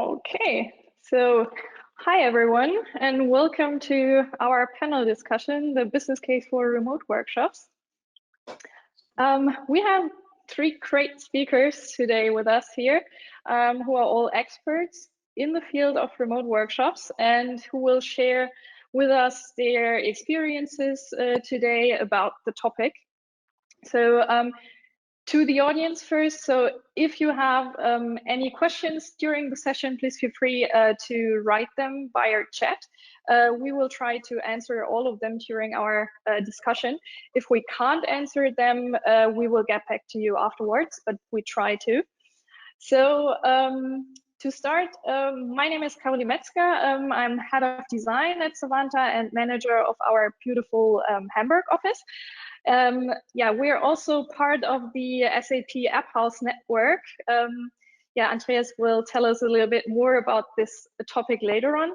Okay, so hi everyone, and welcome to our panel discussion, the business case for remote workshops. We have three great speakers today with us here, who are all experts in the field of remote workshops and who will share with us their experiences today about the topic. So to the audience first, so if you have any questions during the session, please feel free to write them via chat. We will try to answer all of them during our discussion. If we can't answer them, we will get back to you afterwards, but we try to. So to start, my name is Carolin Metzger. I'm head of design at Sovanta and manager of our beautiful Hamburg office. Yeah, we're also part of the SAP AppHausNetwork. Yeah, Andreas will tell us a little bit more about this topic later on.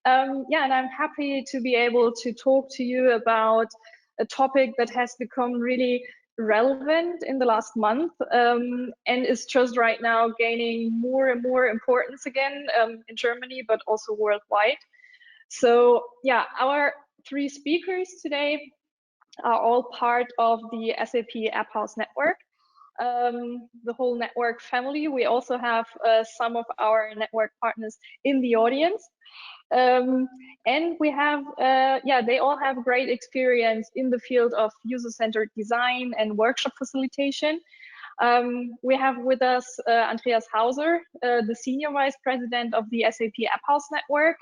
Yeah, and I'm happy to be able to talk to you about a topic that has become really relevant in the last month and is just right now gaining more and more importance again in Germany, but also worldwide. So yeah, our three speakers today are all part of the SAP AppHausNetwork, the whole network family. We also have some of our network partners in the audience. And we have, yeah, they all have great experience in the field of user-centered design and workshop facilitation. We have with us Andreas Hauser, the Senior Vice President of the SAP AppHausNetwork.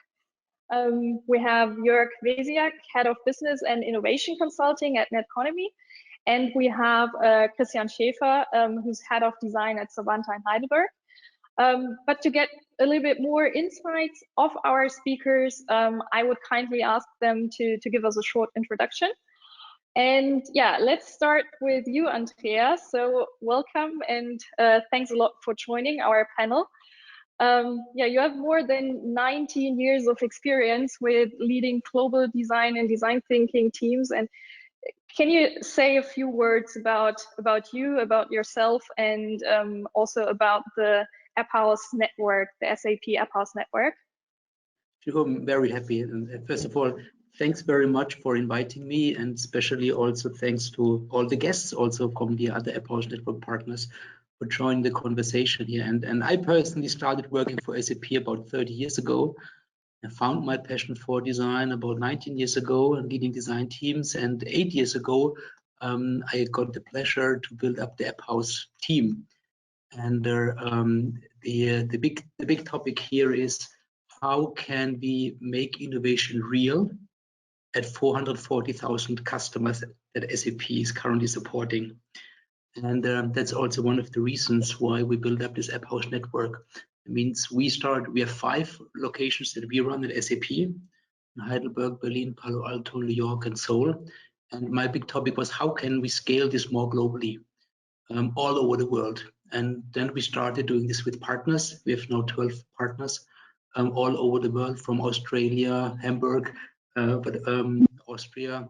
We have Jörg, Wesiak, Head of Business and Innovation Consulting at NETCONOMY. And we have Christian Schäfer, who's Head of Design at Sovanta in Heidelberg. But to get a little bit more insights of our speakers, I would kindly ask them to give us a short introduction. And yeah, let's start with you, Andreas. So welcome and thanks a lot for joining our panel. Yeah, you have more than 19 years of experience with leading global design and design thinking teams. And can you say a few words about you, about yourself, and also about the AppHaus network, the SAP AppHaus network? Sure, I'm very happy. And first of all, thanks very much for inviting me, and especially also thanks to all the guests also from the other AppHaus network partners for joining the conversation here. And I personally started working for SAP about 30 years ago. I found my passion for design about 19 years ago and leading design teams. And 8 years ago, I got the pleasure to build up the AppHaus team. And the big topic here is how can we make innovation real at 440,000 customers that SAP is currently supporting. And that's also one of the reasons why we build up this AppHaus network. It means we have 5 locations that we run at SAP in Heidelberg, Berlin, Palo Alto, New York, and Seoul. And my big topic was how can we scale this more globally, all over the world. And then we started doing this with partners. We have now 12 partners all over the world, from Australia, Hamburg, Austria,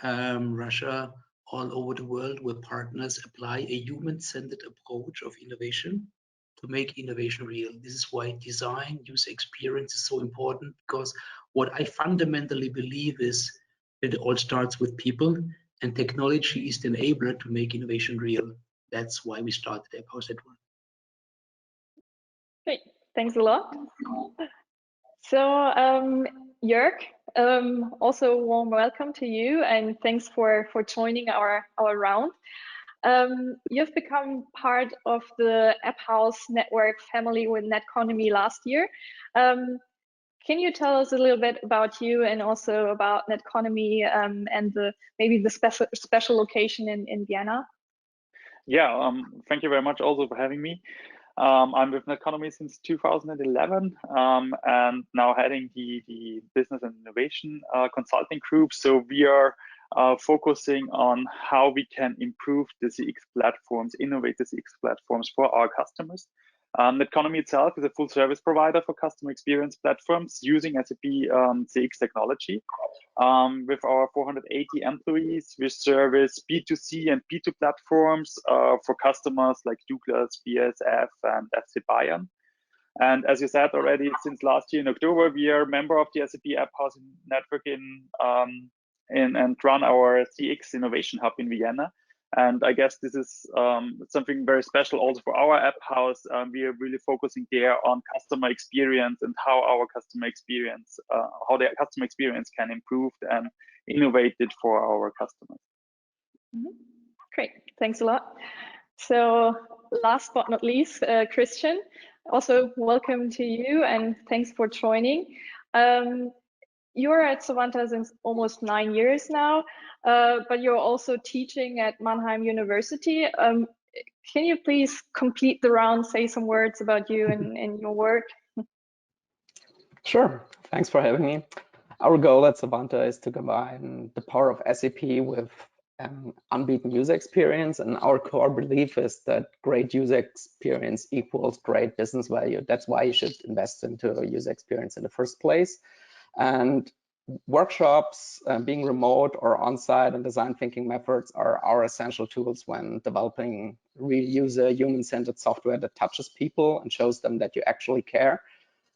Russia, all over the world, where partners apply a human-centered approach of innovation to make innovation real. This is why design, user experience is so important, because what I fundamentally believe is that it all starts with people, and technology is the enabler to make innovation real. That's why we started AppHausNetwork. Great, thanks a lot. So Jörg, also a warm welcome to you, and thanks for joining our round. You've become part of the AppHaus network family with NETCONOMY last year. Can you tell us a little bit about you and also about NETCONOMY and maybe the special location in Vienna? Yeah, thank you very much also for having me. I'm with NETCONOMY since 2011 and now heading the business and innovation consulting group. So we are focusing on how we can improve the CX platforms, innovate the CX platforms for our customers. NETCONOMY itself is a full service provider for customer experience platforms using SAP CX technology. With our 480 employees, we service B2C and B2 platforms for customers like Douglas, BASF, and FC Bayern. And as you said already, since last year in October, we are a member of the SAP AppHaus network and run our CX Innovation Hub in Vienna. And I guess this is something very special also for our AppHaus. We are really focusing there on customer experience and how our customer experience, how their customer experience can improve and innovate it for our customers. Great, thanks a lot. So last but not least, Christian, also welcome to you and thanks for joining. You're at Sovanta since almost 9 years now, but you're also teaching at Mannheim University. Can you please complete the round, say some words about you and your work? Sure, thanks for having me. Our goal at Sovanta is to combine the power of SAP with unbeaten user experience, and our core belief is that great user experience equals great business value. That's why you should invest into user experience in the first place. And workshops, being remote or on-site, and design thinking methods are our essential tools when developing real user, human-centered software that touches people and shows them that you actually care.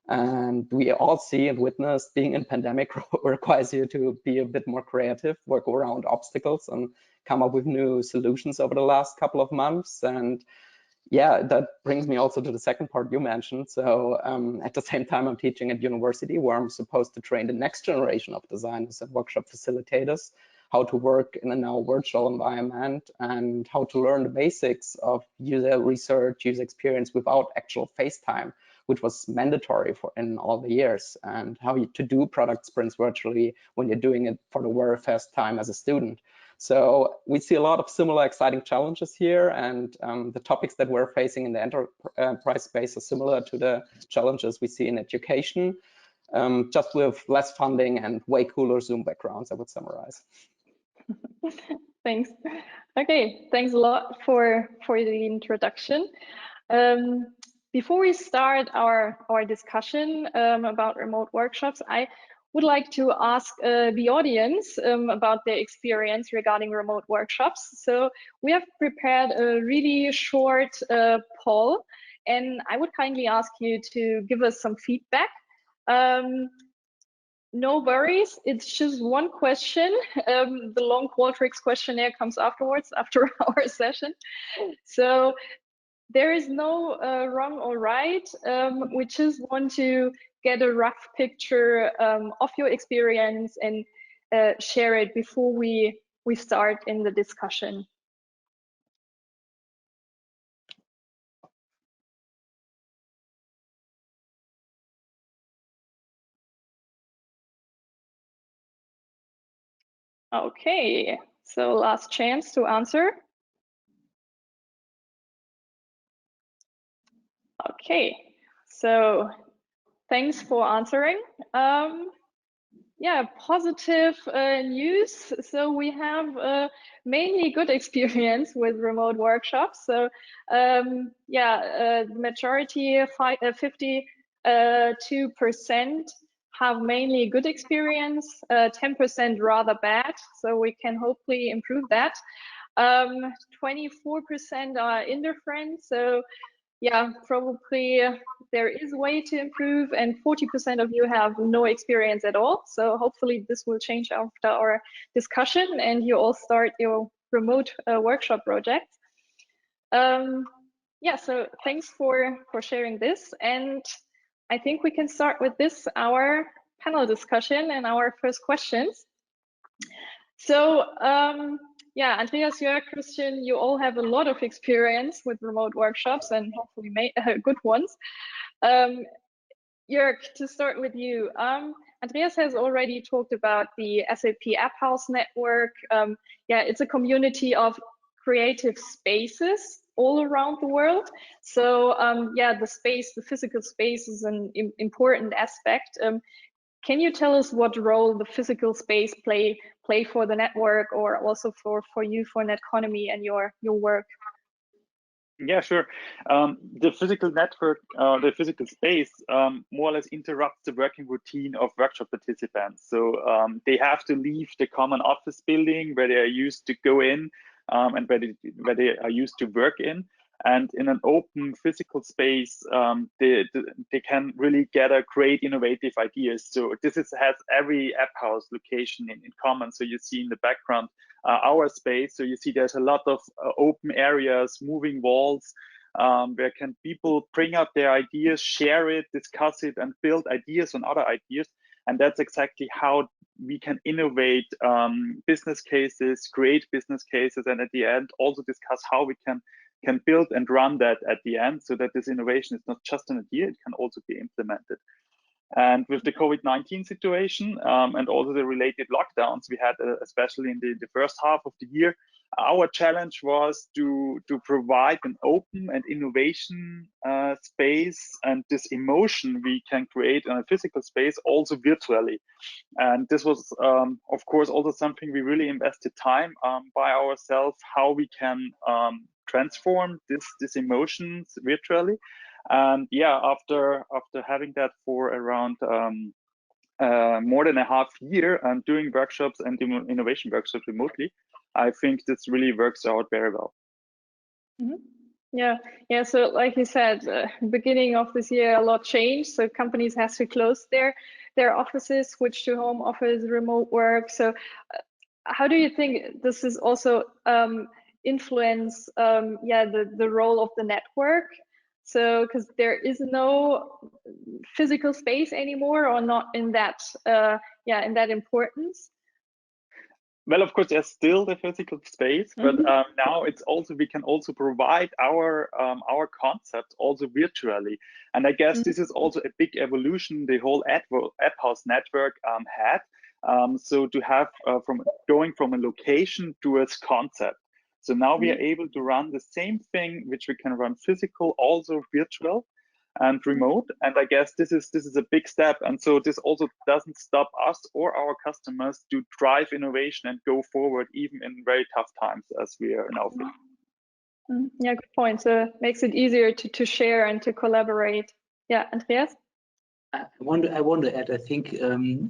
And we all see and witness being in pandemic requires you to be a bit more creative, work around obstacles and come up with new solutions over the last couple of months. And yeah, that brings me also to the second part you mentioned. So at the same time, I'm teaching at university where I'm supposed to train the next generation of designers and workshop facilitators how to work in a now virtual environment and how to learn the basics of user research, user experience without actual face time, which was mandatory in all the years, and how to do product sprints virtually when you're doing it for the very first time as a student. So we see a lot of similar exciting challenges here, and the topics that we're facing in the enterprise space are similar to the challenges we see in education, just with less funding and way cooler Zoom backgrounds, I would summarize. Thanks. Okay, thanks a lot for the introduction. Before we start our discussion about remote workshops, I would like to ask the audience about their experience regarding remote workshops. So we have prepared a really short poll, and I would kindly ask you to give us some feedback. No worries, it's just one question. The long Qualtrics questionnaire comes afterwards, after our session. So there is no wrong or right. We just want to get a rough picture of your experience and share it before we start in the discussion. Okay, so last chance to answer. Okay, so thanks for answering. Yeah, positive news. So we have mainly good experience with remote workshops. So yeah, the majority, 52% have mainly good experience, 10% rather bad. So we can hopefully improve that. 24% are indifferent. So yeah, probably there is a way to improve, and 40% of you have no experience at all. So hopefully this will change after our discussion and you all start your remote workshop project. Yeah, so thanks for sharing this. And I think we can start with this, our panel discussion and our first questions. So yeah, Andreas, Jörg, Christian, you all have a lot of experience with remote workshops and hopefully good ones. Jörg, to start with you, Andreas has already talked about the SAP AppHausNetwork. Yeah, it's a community of creative spaces all around the world. So yeah, the physical space is an important aspect. Can you tell us what role the physical space play for the network, or also for you for NETCONOMY and your work? Yeah, sure. The physical network, the physical space, more or less interrupts the working routine of workshop participants. So they have to leave the common office building where they are used to go in and where they are used to work in. And in an open physical space, they can really gather great innovative ideas. So this has every AppHaus location in common. So you see in the background our space. So you see there's a lot of open areas, moving walls, where can people bring up their ideas, share it, discuss it, and build ideas on other ideas. And that's exactly how we can innovate business cases, create business cases, and at the end also discuss how we can build and run that at the end, so that this innovation is not just an idea, it can also be implemented. And with the COVID-19 situation and also the related lockdowns we had, especially in the first half of the year, our challenge was to provide an open and innovation space, and this emotion we can create in a physical space also virtually. And this was, of course, also something we really invested time by ourselves, how we can transform this emotions virtually. And yeah, after having that for around more than a half year and doing workshops and innovation workshops remotely, I think this really works out very well. Mm-hmm. Yeah. So like you said, beginning of this year, a lot changed. So companies has to close their offices, switch to home office, remote work. So how do you think this is also influence the role of the network? So because there is no physical space anymore, or not in that in that importance. Well, of course, there's still the physical space, but now it's also, we can also provide our concepts also virtually. And I guess this is also a big evolution the whole AppHausNetwork had. So to have going from a location to its concept. So now we are able to run the same thing, which we can run physical, also virtual and remote. And I guess this is a big step. And so this also doesn't stop us or our customers to drive innovation and go forward, even in very tough times as we are now. Yeah, good point. So it makes it easier to share and to collaborate. Yeah, Andreas? I want to add, I think the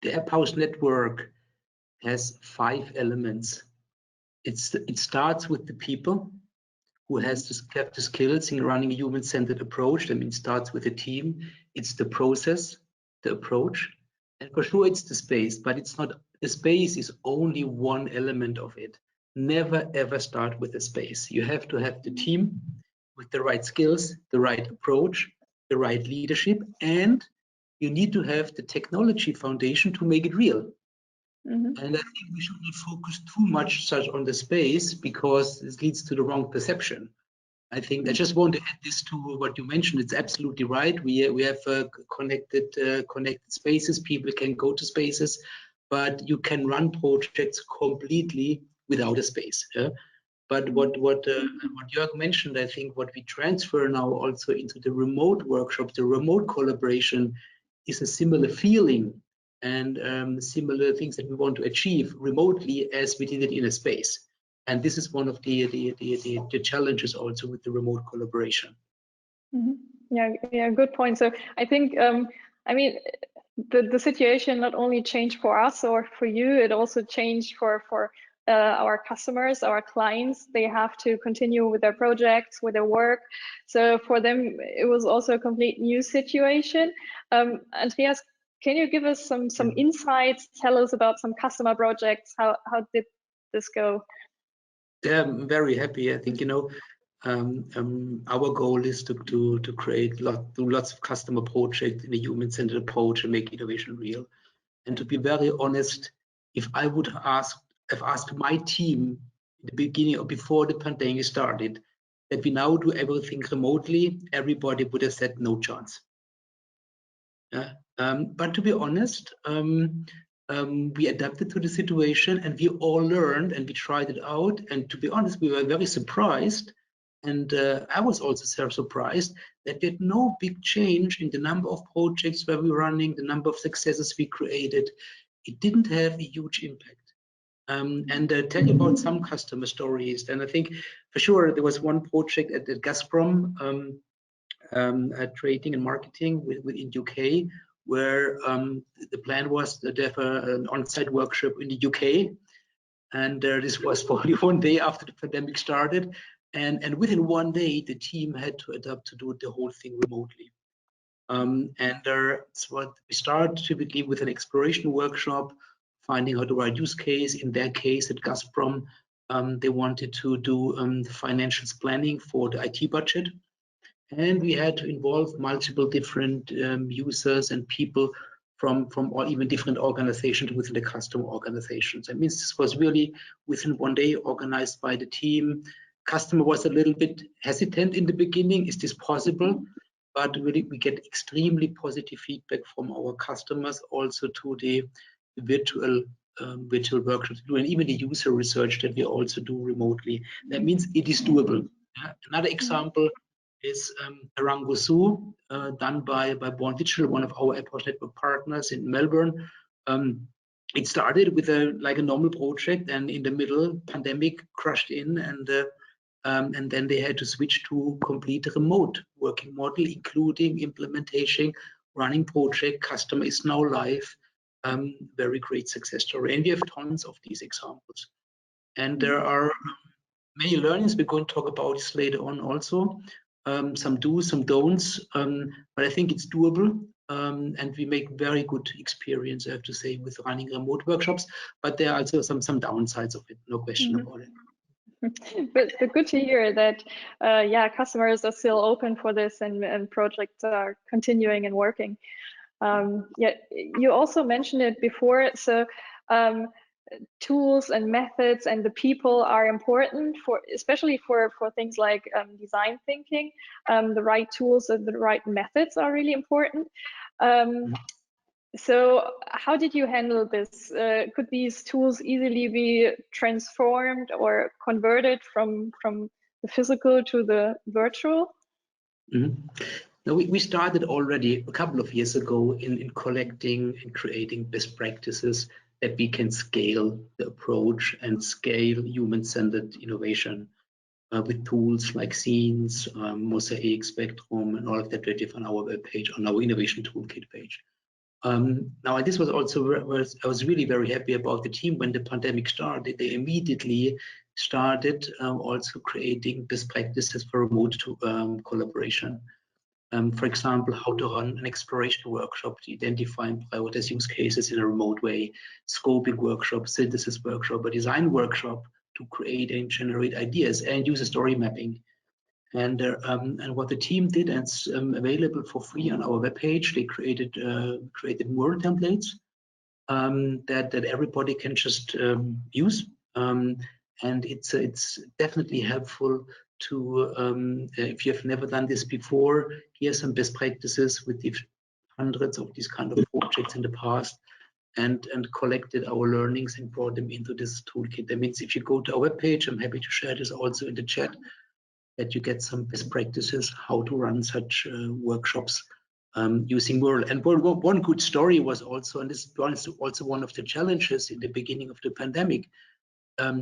AppHausNetwork has 5 elements. It starts with the people who has to have the skills in running a human-centered approach. I mean, it starts with a team. It's the process, the approach, and for sure it's the space, but it's not, the space is only one element of it. Never ever start with the space. You have to have the team with the right skills, the right approach, the right leadership, and you need to have the technology foundation to make it real. And I think we should not focus too much such on the space, because this leads to the wrong perception. I think I just want to add this to what you mentioned. It's absolutely right. We have connected spaces. People can go to spaces, but you can run projects completely without a space. Yeah? But what Jörg mentioned, I think what we transfer now also into the remote workshops, the remote collaboration, is a similar feeling and similar things that we want to achieve remotely as we did it in a space. And this is one of the challenges also with the remote collaboration. Yeah, good point. So I think, I mean, the situation not only changed for us or for you, it also changed for our customers, our clients. They have to continue with their projects, with their work. So for them, it was also a complete new situation. Andreas, can you give us some insights? Tell us about some customer projects. How did this go? Yeah, I'm very happy. I think, you know, our goal is to create lots of customer projects in a human-centered approach and make innovation real. And to be very honest, if I would have asked my team in the beginning or before the pandemic started that we now do everything remotely, everybody would have said no chance. Yeah. But to be honest, we adapted to the situation and we all learned and we tried it out. And to be honest, we were very surprised. And I was also surprised that we had no big change in the number of projects where we were running, the number of successes we created. It didn't have a huge impact. And tell you about some customer stories. And I think for sure there was one project at Gazprom, trading and marketing within UK, where the plan was to have an on-site workshop in the UK. And this was probably one day after the pandemic started. And within one day, the team had to adapt to do the whole thing remotely. And that's what we start typically with an exploration workshop, finding out the right use case. In their case, at Gazprom, they wanted to do the financials planning for the IT budget. And we had to involve multiple different users and people from all even different organizations within the customer organizations. That means this was really within one day organized by the team. Customer was a little bit hesitant in the beginning. Is this possible? But really, we get extremely positive feedback from our customers also to the virtual workshops, and even the user research that we also do remotely. That means it is doable. Yeah? Another example is Arangosu, done by Born Digital, one of our AppHausNetwork partners in Melbourne. It started with a normal project, and in the middle, pandemic crushed in, and then they had to switch to complete remote working model, including implementation, running project. Customer is now live. Very great success story, and we have tons of these examples. And there are many learnings. We're going to talk about this later on also. Some do's, some don'ts, but I think it's doable, and we make very good experience, I have to say, with running remote workshops. But there are also some downsides of it, no question about it. But good to hear that, yeah, customers are still open for this, and projects are continuing and working. Yeah, you also mentioned it before. So tools and methods and the people are important especially for things like design thinking. The right tools and the right methods are really important. So how did you handle this? Could these tools easily be transformed or converted from the physical to the virtual? Now, we started already a couple of years ago in collecting and creating best practices that we can scale the approach and scale human-centered innovation with tools like Scenes, Mosaic, Spectrum, and all of that we have on our webpage, on our innovation toolkit page. Now, this was also I was really very happy about the team when the pandemic started. They immediately started also creating best practices for remote collaboration. For example, how to run an exploration workshop to identify and prioritize use cases in a remote way, scoping workshop, synthesis workshop, a design workshop to create and generate ideas, and user story mapping. And what the team did, and it's available for free on our webpage, they created Mural templates that everybody can just use. And it's definitely helpful to, if you have never done this before, here's some best practices with the hundreds of these kind of projects in the past, and collected our learnings and brought them into this toolkit. That means if you go to our webpage, I'm happy to share this also in the chat, that you get some best practices how to run such workshops using Mural. And one good story was also, and this was also one of the challenges in the beginning of the pandemic,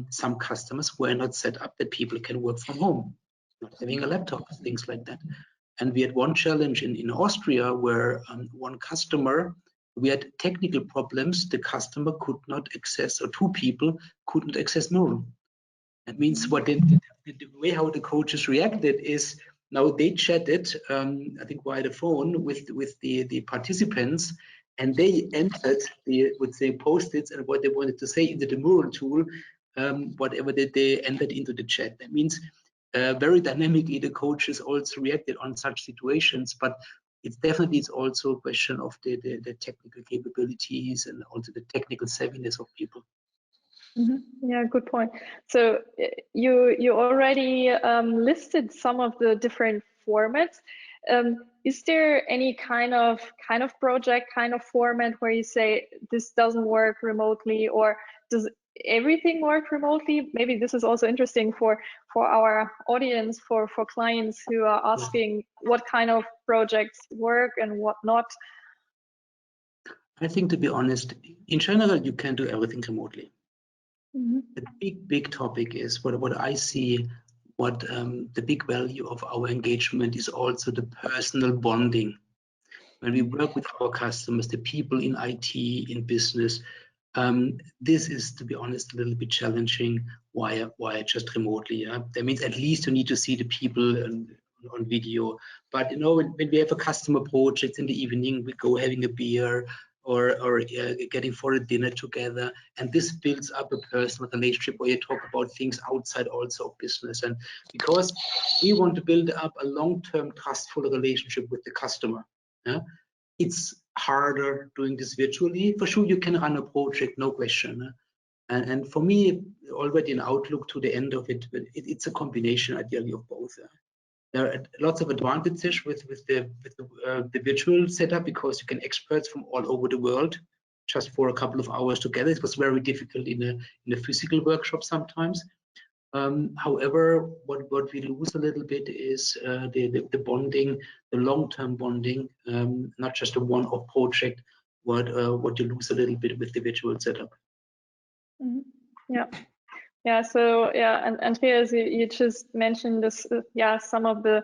some customers were not set up that people can work from home, not having a laptop, things like that. And we had one challenge in Austria where one customer, we had technical problems. The customer could not access, or two people could not access Mural. That means what the way how the coaches reacted is, now they chatted, I think via the phone with the participants, and they entered the post-its and what they wanted to say into the Mural tool, whatever they entered into the chat. That means very dynamically the coaches also reacted on such situations, but it's also a question of the technical capabilities and also the technical savviness of people. Yeah, good point. So you already listed some of the different formats. Is there any kind of project, kind of format where you say this doesn't work remotely, or does everything work remotely? Maybe this is also interesting for our audience, for clients who are asking what kind of projects work and what not. I think, to be honest, in general, you can do everything remotely. The big topic is what I see, what the big value of our engagement is also the personal bonding. When we work with our customers, the people in IT, in business, This is, to be honest, a little bit challenging. Why just remotely? That means at least you need to see the people on video. But you know, when we have a customer project in the evening, we go having a beer or getting for a dinner together, and this builds up a personal relationship where you talk about things outside also of business. And because we want to build up a long-term trustful relationship with the customer, it's harder doing this virtually. For sure, you can run a project, no question. And for me, already an outlook to the end of it, it's a combination ideally of both. There are lots of advantages with the virtual setup, because you can experts from all over the world just for a couple of hours together. It was very difficult in a physical workshop sometimes. However, what we lose a little bit is the bonding, the long-term bonding, not just a one-off project. What you lose a little bit with the virtual setup. Mm-hmm. Yeah. So and Andreas, you just mentioned this. Some of the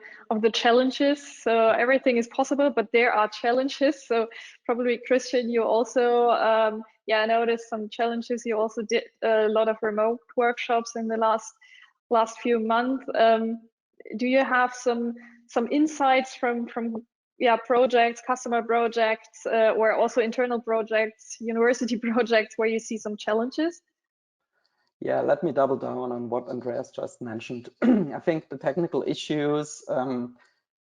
challenges. So everything is possible, but there are challenges. So probably Christian, you also noticed some challenges. You also did a lot of remote workshops in the last few months. Do you have some insights from projects, customer projects, or also internal projects, university projects, where you see some challenges? Yeah, let me double down on what Andreas just mentioned. I think the technical issues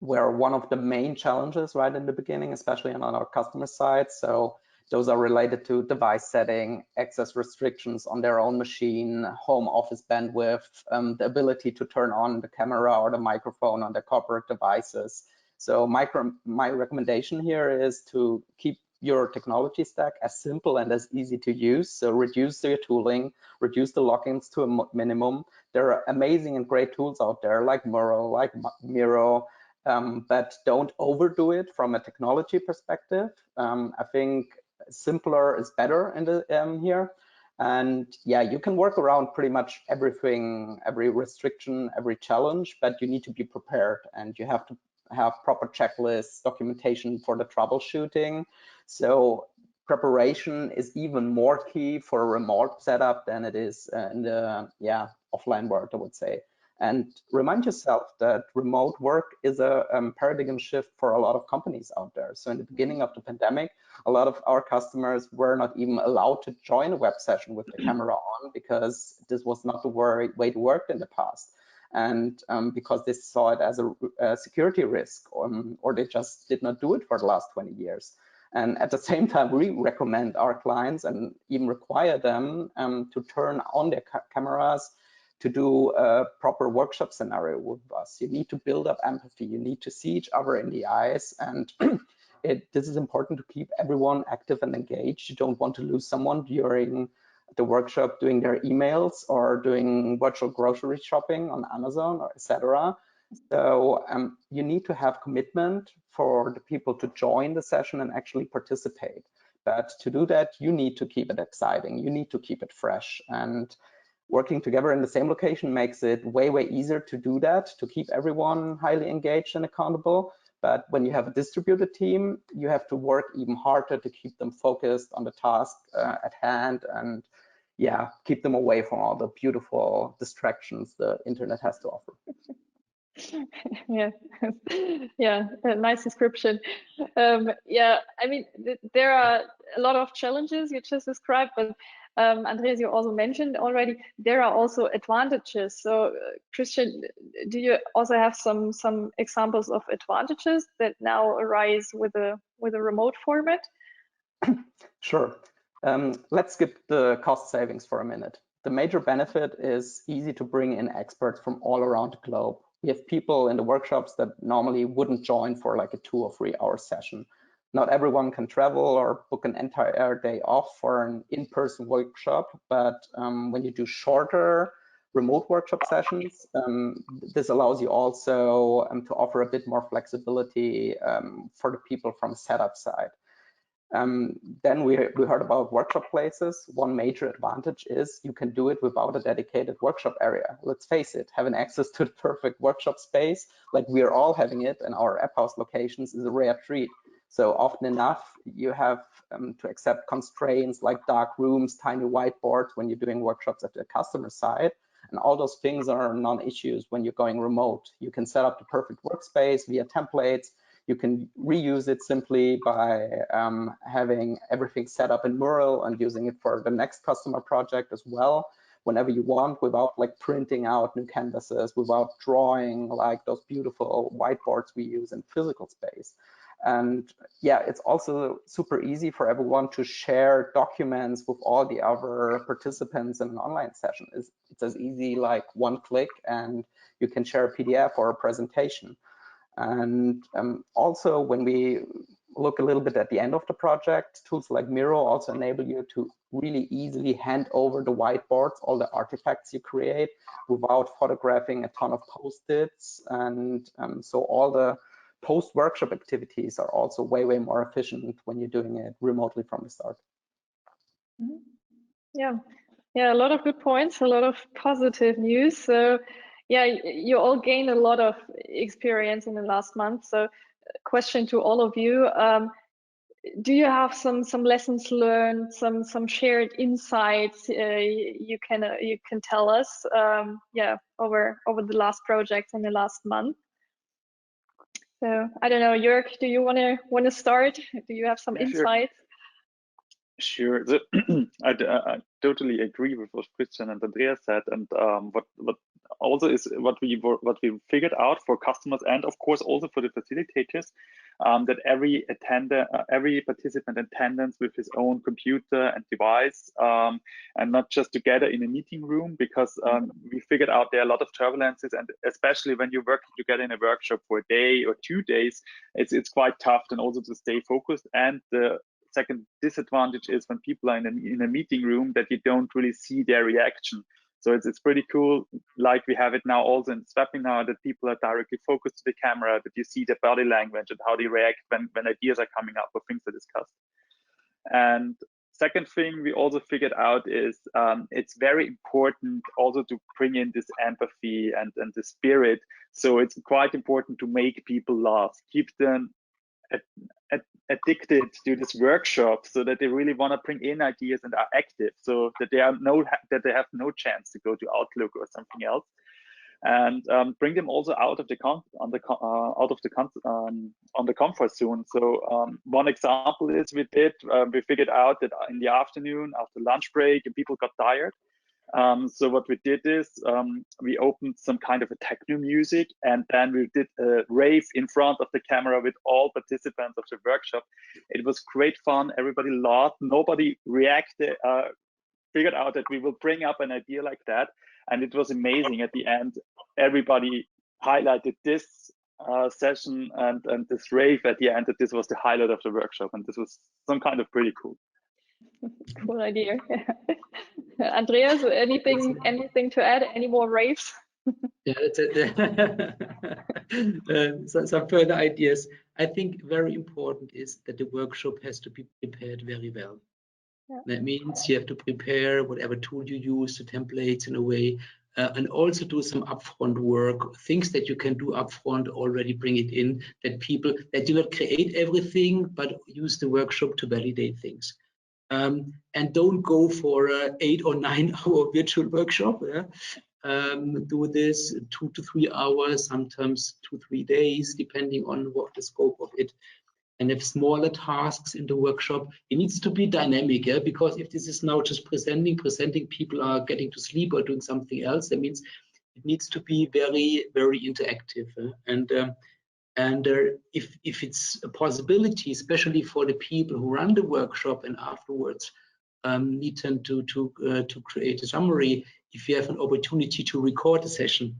were one of the main challenges right in the beginning, especially on our customer side. So those are related to device setting, access restrictions on their own machine, home office bandwidth, the ability to turn on the camera or the microphone on their corporate devices. So my recommendation here is to keep your technology stack as simple and as easy to use. So reduce your tooling, reduce the logins to a minimum. There are amazing and great tools out there like Miro, like Miro, but don't overdo it from a technology perspective. I think simpler is better in the here. And yeah, you can work around pretty much everything, every restriction, every challenge, but you need to be prepared, and you have to have proper checklists, documentation for the troubleshooting. So preparation is even more key for a remote setup than it is in the offline world, I would say. And remind yourself that remote work is a paradigm shift for a lot of companies out there. So in the beginning of the pandemic, a lot of our customers were not even allowed to join a web session with the camera on, because this was not the way to work in the past. And because they saw it as a security risk, or they just did not do it for the last 20 years. And at the same time, we recommend our clients and even require them to turn on their cameras to do a proper workshop scenario with us. You need to build up empathy. You need to see each other in the eyes. And this is important to keep everyone active and engaged. You don't want to lose someone during the workshop doing their emails or doing virtual grocery shopping on Amazon, or etc. So you need to have commitment for the people to join the session and actually participate. But to do that, you need to keep it exciting. You need to keep it fresh. And working together in the same location makes it way, way easier to do that, to keep everyone highly engaged and accountable. But when you have a distributed team, you have to work even harder to keep them focused on the task at hand, and keep them away from all the beautiful distractions the internet has to offer. Nice description. I mean, there are a lot of challenges you just described, but Andreas, you also mentioned already, there are also advantages. So Christian, do you also have some examples of advantages that now arise with a remote format? Sure. Let's skip the cost savings for a minute. The major benefit is easy to bring in experts from all around the globe. We have people in the workshops that normally wouldn't join for like a 2 or 3 hour session. Not everyone can travel or book an entire day off for an in-person workshop, but when you do shorter remote workshop sessions, this allows you also to offer a bit more flexibility for the people from setup side. Then we heard about workshop places. One major advantage is you can do it without a dedicated workshop area. Let's face it, having access to the perfect workshop space, like we are all having it in our AppHaus locations, is a rare treat. So often enough, you have to accept constraints like dark rooms, tiny whiteboards when you're doing workshops at the customer side. And all those things are non-issues when you're going remote. You can set up the perfect workspace via templates. You can reuse it simply by having everything set up in Mural and using it for the next customer project as well, whenever you want, without like printing out new canvases, without drawing like those beautiful whiteboards we use in physical space. And yeah, it's also super easy for everyone to share documents with all the other participants in an online session. It's as easy like one click and you can share a PDF or a presentation. And also when we look a little bit at the end of the project, tools like Miro also enable you to really easily hand over the whiteboards, all the artifacts you create, without photographing a ton of post-its. And so all the post-workshop activities are also way more efficient when you're doing it remotely from the start. Yeah, a lot of good points, a lot of positive news. So yeah, you all gained a lot of experience in the last month. So question to all of you, do you have some lessons learned, some shared insights you can tell us over the last projects in the last month? So I don't know, Jörg, do you want to start? Do you have some insights? Sure. So, I totally agree with what Christian and Andreas said, and what also is what we figured out for customers, and of course also for the facilitators, that every participant attendance with his own computer and device, and not just together in a meeting room, because we figured out there are a lot of turbulences, and especially when you're working together in a workshop for a day or 2 days, it's quite tough and also to stay focused. And the second disadvantage is when people are in a meeting room that you don't really see their reaction. So it's pretty cool, like we have it now also in this webinar, that people are directly focused to the camera, that you see their body language and how they react when ideas are coming up or things are discussed. And second thing we also figured out is it's very important also to bring in this empathy and the spirit. So it's quite important to make people laugh, keep them addicted to this workshop, so that they really want to bring in ideas and are active, so that they have no chance to go to Outlook or something else, and bring them also out of the comfort zone. So one example is we figured out that in the afternoon after lunch break, people got tired. So what we did is we opened some kind of a techno music, and then we did a rave in front of the camera with all participants of the workshop. It was great fun. Everybody laughed. Nobody reacted. Figured out that we will bring up an idea like that, and it was amazing. At the end, everybody highlighted this session and this rave at the end, that this was the highlight of the workshop, and this was some kind of pretty cool. Cool idea. Andreas, anything to add? Any more raves? Yeah, that's it. Some further ideas. I think very important is that the workshop has to be prepared very well. Yeah. That means you have to prepare whatever tool you use, the templates in a way, and also do some upfront work, things that you can do upfront already, bring it in, that you not create everything, but use the workshop to validate things. And don't go for an 8 or 9 hour virtual workshop. Yeah? Do this 2 to 3 hours, sometimes 2-3 days, depending on what the scope of it. And if smaller tasks in the workshop, it needs to be dynamic, yeah? Because if this is now just presenting, people are getting to sleep or doing something else, that means it needs to be very, very interactive. And if it's a possibility, especially for the people who run the workshop and afterwards need them to create a summary, if you have an opportunity to record a session.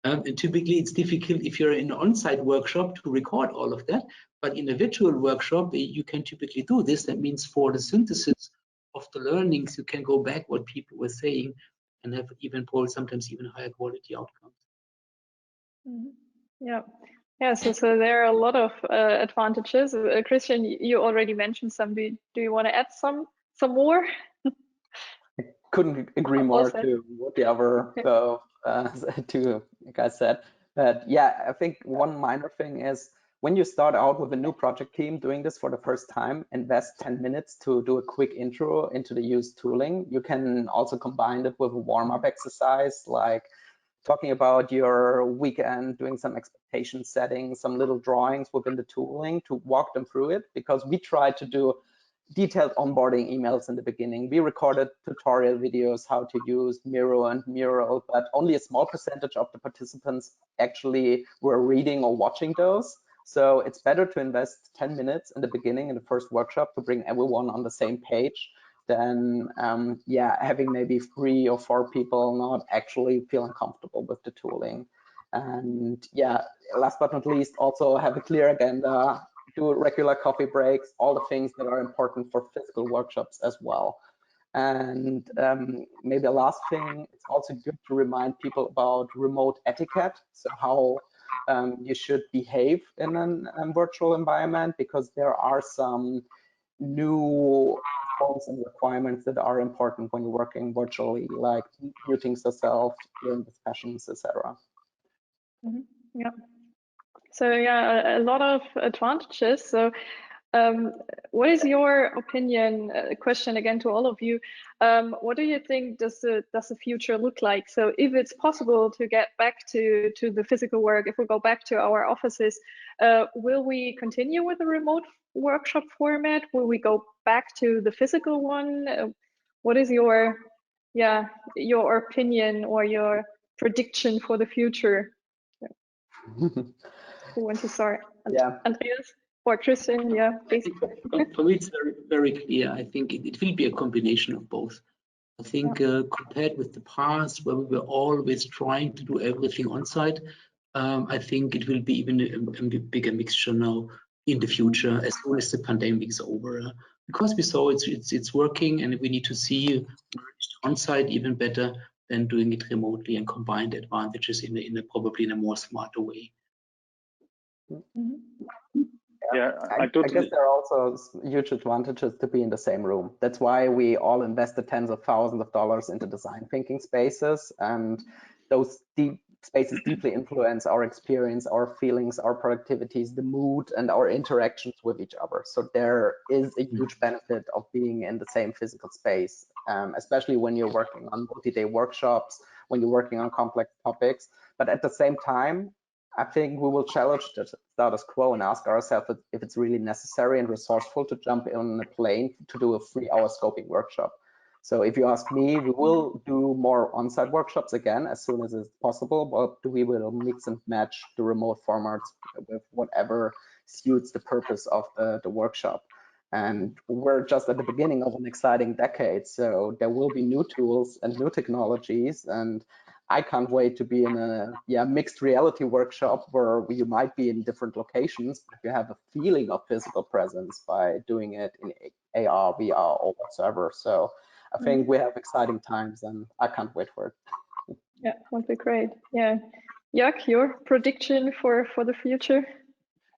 And typically it's difficult if you're in an on-site workshop to record all of that, but in a virtual workshop, you can typically do this. That means for the synthesis of the learnings, you can go back what people were saying and have sometimes even higher quality outcomes. Mm-hmm. Yeah, so there are a lot of advantages. Christian, you already mentioned some. Do you want to add some more? I couldn't agree more to what the other two guys said. But yeah, I think one minor thing is when you start out with a new project team doing this for the first time, invest 10 minutes to do a quick intro into the used tooling. You can also combine it with a warm-up exercise, like talking about your weekend, doing some expectation settings, some little drawings within the tooling to walk them through it, because we try to do detailed onboarding emails in the beginning. We recorded tutorial videos how to use Miro and Mural, but only a small percentage of the participants actually were reading or watching those. So it's better to invest 10 minutes in the beginning in the first workshop to bring everyone on the same page than having maybe 3 or 4 people not actually feeling comfortable with the tooling. And yeah, last but not least, also have a clear agenda, do regular coffee breaks, all the things that are important for physical workshops as well. And maybe the last thing, it's also good to remind people about remote etiquette. So how you should behave in a virtual environment, because there are some new forms and requirements that are important when you're working virtually, like muting yourself during discussions, etc. Yeah. So yeah, a lot of advantages. So what is your opinion? Question again to all of you. What do you think does the future look like? So if it's possible to get back to the physical work, if we go back to our offices, will we continue with the remote workshop format? Will we go back to the physical one? What is your opinion or your prediction for the future? Who wants to start? Yeah, Andreas or Christian? Yeah, please. For me, it's very, very clear. I think it will be a combination of both. I think compared with the past, where we were always trying to do everything on site, I think it will be even a bigger mixture now in the future, as soon as the pandemic is over. Because we saw it's working, and we need to see on site even better than doing it remotely, and combine the advantages probably in a more smarter way. Yeah, I guess there are also huge advantages to be in the same room. That's why we all invested tens of thousands of dollars into design thinking spaces, and those spaces deeply influence our experience, our feelings, our productivities, the mood, and our interactions with each other. So there is a huge benefit of being in the same physical space, especially when you're working on multi-day workshops, when you're working on complex topics. But at the same time, I think we will challenge the status quo and ask ourselves if it's really necessary and resourceful to jump on a plane to do a 3-hour scoping workshop. So if you ask me, we will do more on-site workshops again as soon as it's possible, but we will mix and match the remote formats with whatever suits the purpose of the workshop. And we're just at the beginning of an exciting decade, so there will be new tools and new technologies, and I can't wait to be in a mixed reality workshop where you might be in different locations, but you have a feeling of physical presence by doing it in AR, VR, or whatsoever. So I think we have exciting times, and I can't wait for it. Yeah, would be great. Yeah, Jörg, your prediction for the future?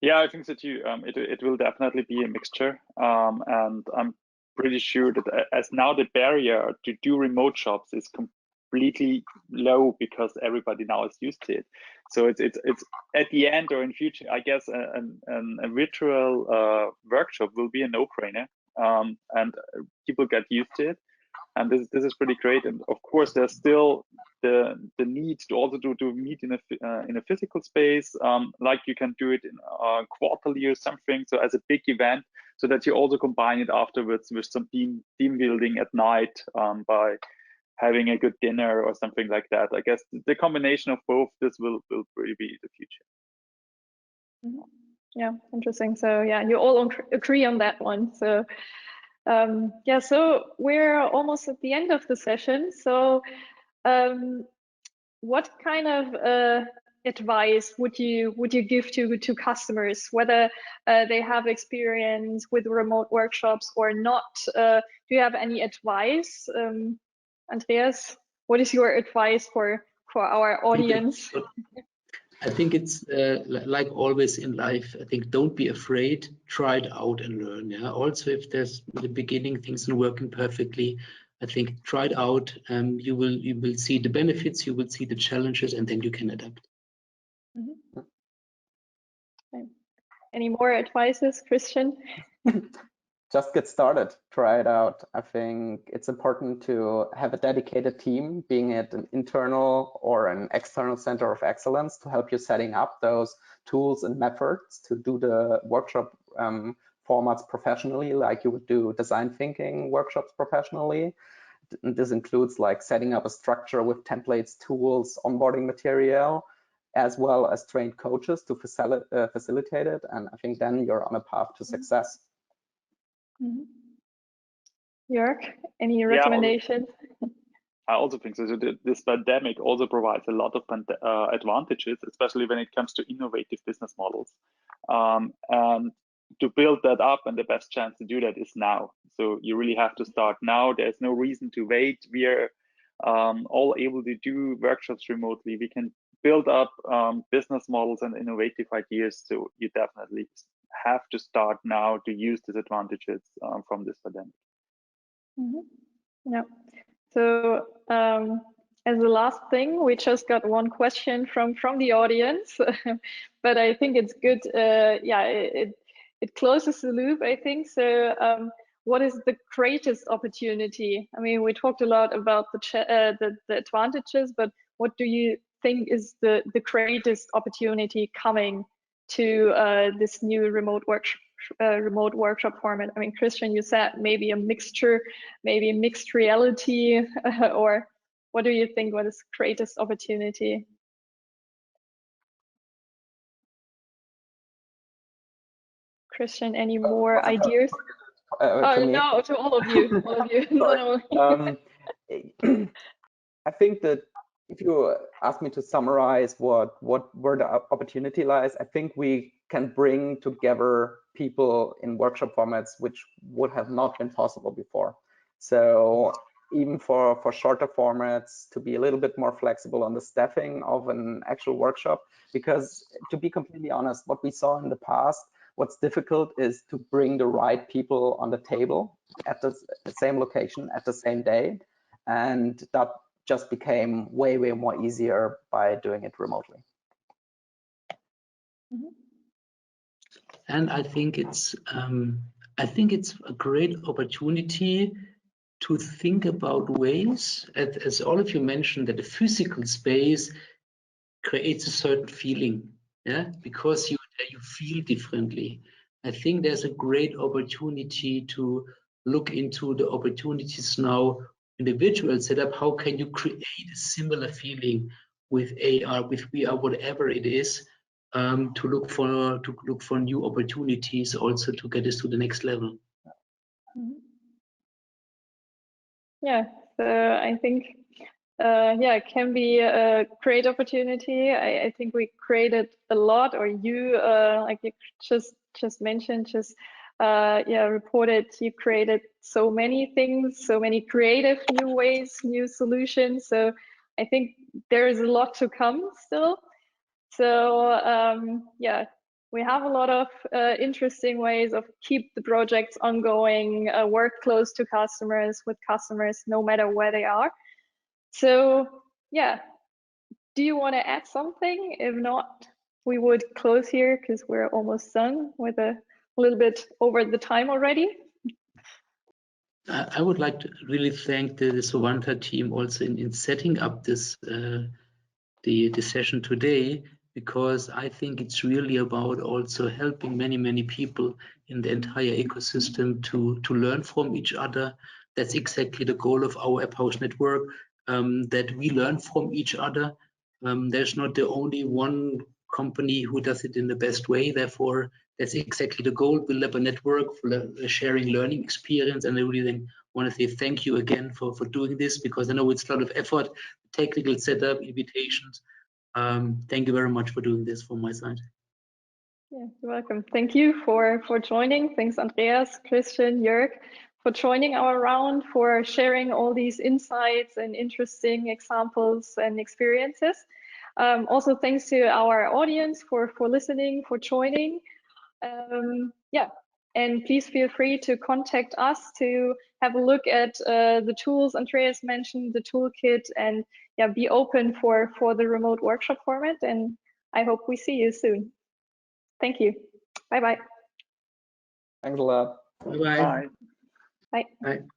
Yeah, I think that it will definitely be a mixture, and I'm pretty sure that as now the barrier to do remote shops is completely low because everybody now is used to it. So it's at the end or in future, I guess a virtual workshop will be a no-brainer, and people get used to it. And this is pretty great. And of course, there's still the need to also to meet in a physical space, like you can do it in quarterly or something. So as a big event, so that you also combine it afterwards with some team building at night by having a good dinner or something like that. I guess the combination of both, this will really be the future. Yeah, interesting. So yeah, you all agree on that one. So yeah, so we're almost at the end of the session. So what kind of advice would you give to customers, whether they have experience with remote workshops or not? Do you have any advice? Andreas, what is your advice for our audience? I think it's like always in life. I think don't be afraid, try it out and learn. Yeah. Also, if there's in the beginning things not working perfectly, I think try it out. You will see the benefits, you will see the challenges, and then you can adapt. Okay. Any more advices, Christian? Just get started, try it out. I think it's important to have a dedicated team, being it an internal or an external center of excellence, to help you setting up those tools and methods to do the workshop formats professionally, like you would do design thinking workshops professionally. This includes like setting up a structure with templates, tools, onboarding material, as well as trained coaches to facilitate it. And I think then you're on a path to success. Jörg, any recommendations? I also think so. This pandemic also provides a lot of advantages, especially when it comes to innovative business models. And to build that up, and the best chance to do that is now. So you really have to start now. There's no reason to wait. We are all able to do workshops remotely. We can build up business models and innovative ideas. So you definitely have to start now to use these advantages from this pandemic. Yeah. So as the last thing, we just got one question from the audience, but I think it's good. It closes the loop, I think. So what is the greatest opportunity? I mean, we talked a lot about the advantages, but what do you think is the greatest opportunity coming to this new remote workshop format? I mean, Christian, you said maybe a mixture, maybe mixed reality, or what do you think? What is the greatest opportunity? Christian, any more ideas? No, to all of you. All of you. No. I think that if you ask me to summarize where the opportunity lies, I think we can bring together people in workshop formats which would have not been possible before. So even for shorter formats, to be a little bit more flexible on the staffing of an actual workshop, because to be completely honest, what we saw in the past, what's difficult is to bring the right people on the table at the same location at the same day. And that just became way more easier by doing it remotely. And I think it's a great opportunity to think about ways, as all of you mentioned, that the physical space creates a certain feeling, because you feel differently. I think there's a great opportunity to look into the opportunities now in the virtual setup. How can you create a similar feeling with AR, with VR, whatever it is, to look for new opportunities, also to get us to the next level. Yeah, so I think it can be a great opportunity. I think we created a lot, or you like you just mentioned, reported, you created so many things, so many creative new ways, new solutions. So I think there is a lot to come still. So we have a lot of interesting ways of keep the projects ongoing, work close to customers, with customers, no matter where they are. So yeah, do you want to add something? If not, we would close here because we're almost done with a little bit over the time already. I would like to really thank the Sovanta team also in setting up this the session today, because I think it's really about also helping many people in the entire ecosystem to learn from each other. That's exactly the goal of our AppHaus network, that we learn from each other. There's not the only one company who does it in the best way. Therefore, that's exactly the goal. Build up a network for sharing learning experience. And I really want to say thank you again for doing this, because I know it's a lot of effort, technical setup, invitations. Thank you very much for doing this from my side. Yeah, you're welcome. Thank you for joining. Thanks, Andreas, Christian, Jörg, for joining our round, for sharing all these insights and interesting examples and experiences. Also, thanks to our audience for listening, for joining. And please feel free to contact us to have a look at the tools Andreas mentioned, the toolkit, and be open for the remote workshop format. And I hope we see you soon. Thank you. Bye-bye. Thanks a lot. Bye-bye. Bye. Bye. Bye.